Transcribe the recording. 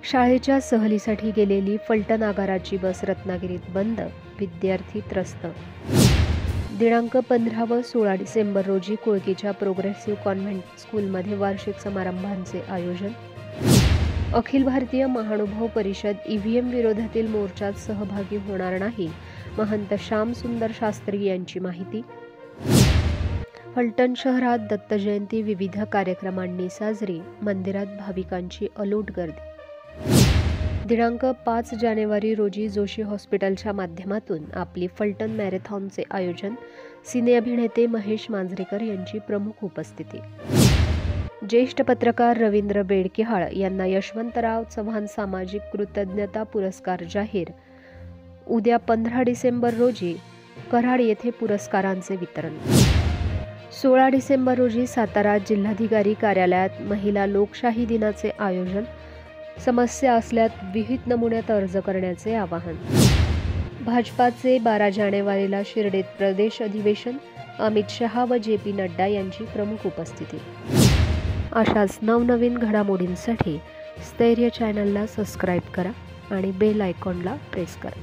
शाळेच्या सहलीसाठी गेलेली फलटण आगाराची बस रत्नागिरीत बंद, विद्यार्थी त्रस्त। दिनांक 15 व 16 डिसेंबर रोजी कुळकीच्या प्रोग्रेसिव्ह कॉन्व्हेंट स्कूलमध्ये वार्षिक समारंभांचे आयोजन। अखिल भारतीय महानुभाव परिषद ईव्हीएम विरोधातील मोर्चात सहभागी होणार नाही, महंत श्याम सुंदर शास्त्री यांची माहिती। फलटण शहरात दत्त जयंती विविध कार्यक्रमांनी साजरी, मंदिरात भाविकांची अलोट गर्दी। दिनांक 5 जानेवारी रोजी जोशी हॉस्पिटलच्या माध्यमातून आपली फलटण मॅरेथॉनचे आयोजन, सिने अभिनेते महेश मांजरेकर यांची प्रमुख उपस्थिती। ज्येष्ठ पत्रकार रवींद्र बेडकिहाळ यांना यशवंतराव चव्हाण सामाजिक कृतज्ञता पुरस्कार जाहीर। उद्या 15 डिसेंबर रोजी कराड येथे पुरस्कारांचे वितरण। 16 डिसेंबर रोजी सातारा जिल्हाधिकारी कार्यालयात महिला लोकशाही दिनाचे आयोजन। समस्या असल्यास विहित नमुन्यात अर्ज करण्याचे आवाहन। भाजपाचे 12 जानेवारीला शिर्डीत प्रदेश अधिवेशन, अमित शहा व जे.पी. नड्डा यांची प्रमुख उपस्थिती। अशाच नवनवीन घडामोडींसाठी स्थैर्य चॅनलला सबस्क्राईब करा आणि बेल आयकॉनला प्रेस करा।